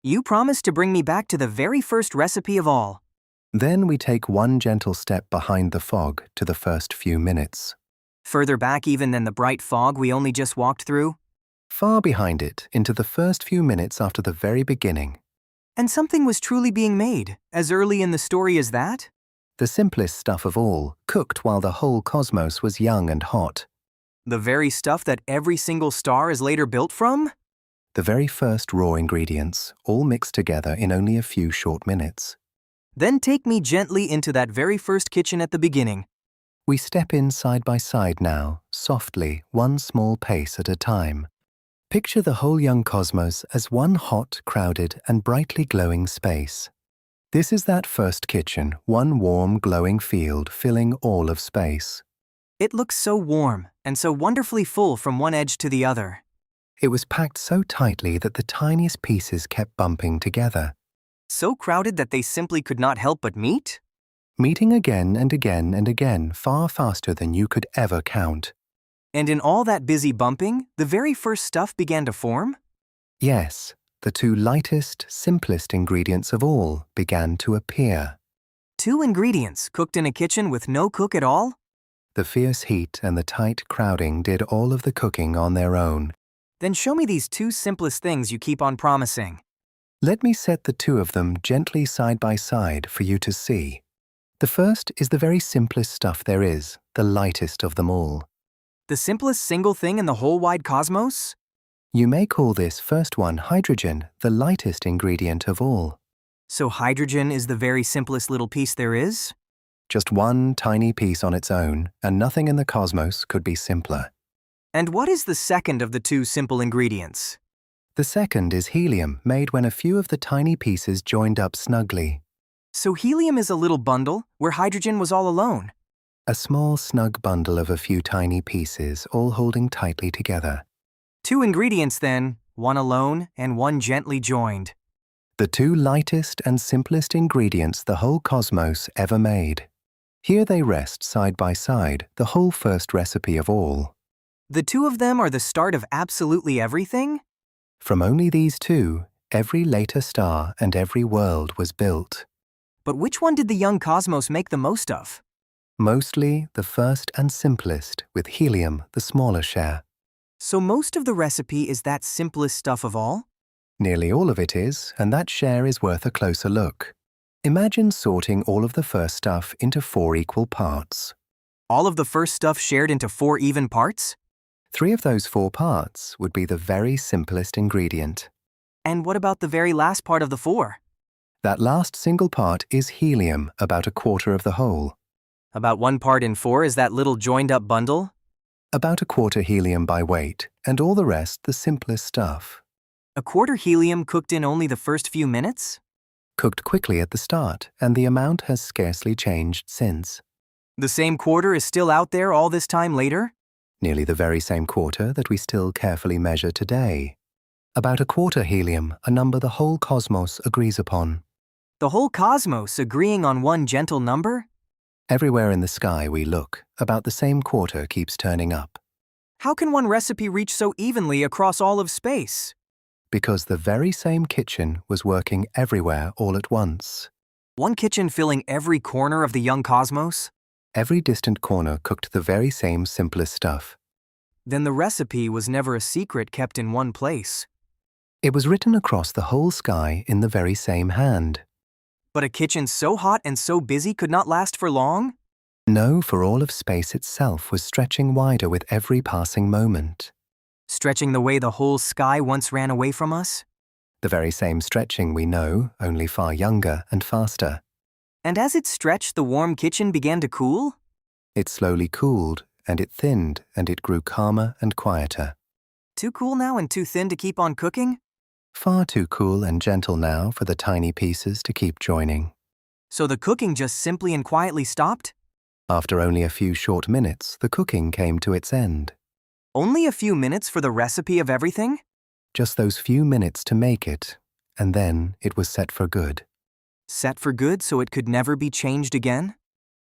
You promised to bring me back to the very first recipe of all. Then we take one gentle step behind the fog to the first few minutes. Further back even than the bright fog we only just walked through? Far behind it, into the first few minutes after the very beginning. And something was truly being made, as early in the story as that? The simplest stuff of all, cooked while the whole cosmos was young and hot. The very stuff that every single star is later built from? The very first raw ingredients, all mixed together in only a few short minutes. Then take me gently into that very first kitchen at the beginning. We step in side by side now, softly, one small pace at a time. Picture the whole young cosmos as one hot, crowded, and brightly glowing space. This is that first kitchen, one warm, glowing field filling all of space. It looks so warm and so wonderfully full from one edge to the other. It was packed so tightly that the tiniest pieces kept bumping together. So crowded that they simply could not help but meet? Meeting again and again and again, far faster than you could ever count. And in all that busy bumping, the very first stuff began to form? Yes, the two lightest, simplest ingredients of all began to appear. 2 ingredients cooked in a kitchen with no cook at all? The fierce heat and the tight crowding did all of the cooking on their own. Then show me these 2 simplest things you keep on promising. Let me set the two of them gently side by side for you to see. The first is the very simplest stuff there is, the lightest of them all. The simplest single thing in the whole wide cosmos? You may call this first one hydrogen, the lightest ingredient of all. So hydrogen is the very simplest little piece there is? Just one tiny piece on its own, and nothing in the cosmos could be simpler. And what is the second of the 2 simple ingredients? The second is helium, made when a few of the tiny pieces joined up snugly. So helium is a little bundle where hydrogen was all alone. A small, snug bundle of a few tiny pieces, all holding tightly together. 2 ingredients then, one alone and one gently joined. The 2 lightest and simplest ingredients the whole cosmos ever made. Here they rest side by side, the whole first recipe of all. The 2 of them are the start of absolutely everything? From only these 2, every later star and every world was built. But which one did the young cosmos make the most of? Mostly the first and simplest, with helium the smaller share. So most of the recipe is that simplest stuff of all? Nearly all of it is, and that share is worth a closer look. Imagine sorting all of the first stuff into 4 equal parts. All of the first stuff shared into 4 even parts? 3 of those 4 parts would be the very simplest ingredient. And what about the very last part of the 4? That last single part is helium, about a quarter of the whole. About 1 part in 4 is that little joined-up bundle? About a quarter helium by weight, and all the rest the simplest stuff. A quarter helium cooked in only the first few minutes? Cooked quickly at the start, and the amount has scarcely changed since. The same quarter is still out there all this time later? Nearly the very same quarter that we still carefully measure today. About a quarter helium, a number the whole cosmos agrees upon. The whole cosmos agreeing on one gentle number? Everywhere in the sky we look, about the same quarter keeps turning up. How can one recipe reach so evenly across all of space? Because the very same kitchen was working everywhere all at once. One kitchen filling every corner of the young cosmos? Every distant corner cooked the very same simplest stuff. Then the recipe was never a secret kept in one place. It was written across the whole sky in the very same hand. But a kitchen so hot and so busy could not last for long? No, for all of space itself was stretching wider with every passing moment. Stretching the way the whole sky once ran away from us? The very same stretching we know, only far younger and faster. And as it stretched, the warm kitchen began to cool? It slowly cooled, and it thinned, and it grew calmer and quieter. Too cool now and too thin to keep on cooking? Far too cool and gentle now for the tiny pieces to keep joining. So the cooking just simply and quietly stopped? After only a few short minutes, the cooking came to its end. Only a few minutes for the recipe of everything? Just those few minutes to make it, and then it was set for good. Set for good so it could never be changed again?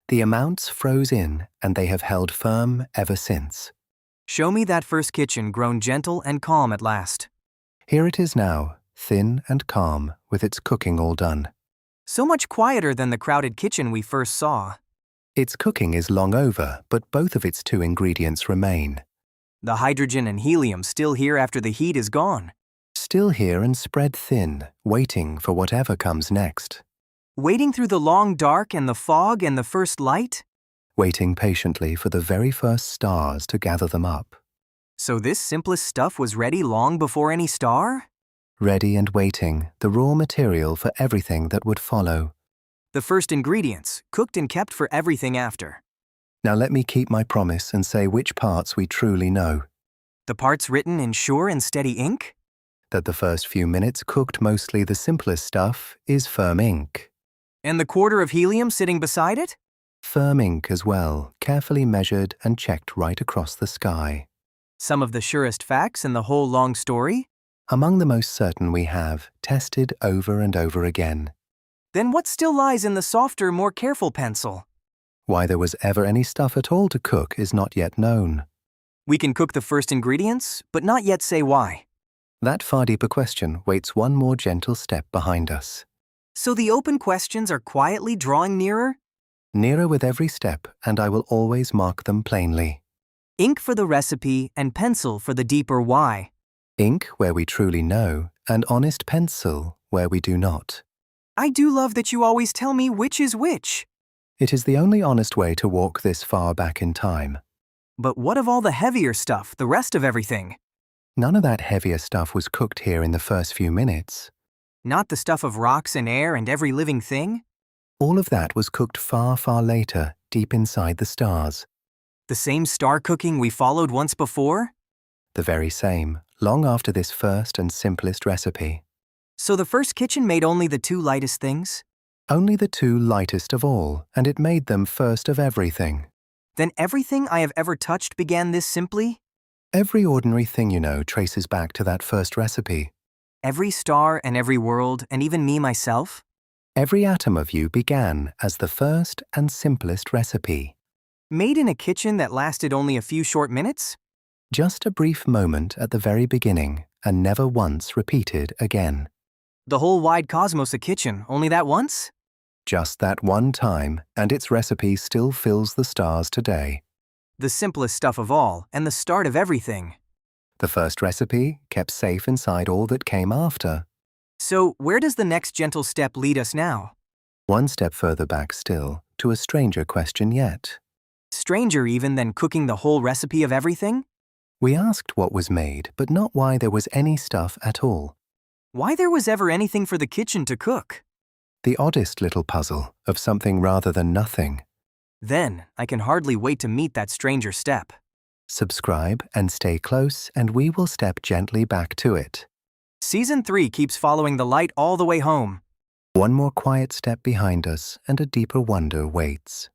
The amounts froze in, and they have held firm ever since. Show me that first kitchen grown gentle and calm at last. Here it is now, thin and calm with its cooking all done. So much quieter than the crowded kitchen we first saw. Its cooking is long over, but both of its two ingredients remain. The hydrogen and helium still here after the heat is gone. Still here and spread thin, waiting for whatever comes next. Waiting through the long dark and the fog and the first light? Waiting patiently for the very first stars to gather them up. So this simplest stuff was ready long before any star? Ready and waiting, the raw material for everything that would follow. The first ingredients, cooked and kept for everything after. Now let me keep my promise and say which parts we truly know. The parts written in sure and steady ink? That the first few minutes cooked mostly the simplest stuff is firm ink. And the quarter of helium sitting beside it? Firm ink as well, carefully measured and checked right across the sky. Some of the surest facts in the whole long story? Among the most certain we have, tested over and over again. Then what still lies in the softer, more careful pencil? Why there was ever any stuff at all to cook is not yet known. We can cook the first ingredients, but not yet say why. That far deeper question waits one more gentle step behind us. So the open questions are quietly drawing nearer? Nearer with every step, and I will always mark them plainly. Ink for the recipe and pencil for the deeper why. Ink where we truly know, and honest pencil where we do not. I do love that you always tell me which is which. It is the only honest way to walk this far back in time. But what of all the heavier stuff, the rest of everything? None of that heavier stuff was cooked here in the first few minutes. Not the stuff of rocks and air and every living thing? All of that was cooked far, far later, deep inside the stars. The same star cooking we followed once before? The very same, long after this first and simplest recipe. So the first kitchen made only the two lightest things? Only the two lightest of all, and it made them first of everything. Then everything I have ever touched began this simply? Every ordinary thing you know traces back to that first recipe. Every star and every world, and even me myself? Every atom of you began as the first and simplest recipe. Made in a kitchen that lasted only a few short minutes? Just a brief moment at the very beginning, and never once repeated again. The whole wide cosmos a kitchen, only that once? Just that one time, and its recipe still fills the stars today. The simplest stuff of all, and the start of everything. The first recipe, kept safe inside all that came after. So, where does the next gentle step lead us now? One step further back still, to a stranger question yet. Stranger even than cooking the whole recipe of everything? We asked what was made, but not why there was any stuff at all. Why there was ever anything for the kitchen to cook? The oddest little puzzle of something rather than nothing. Then, I can hardly wait to meet that stranger step. Subscribe and stay close, and we will step gently back to it. Season 3 keeps following the light all the way home. One more quiet step behind us, and a deeper wonder waits.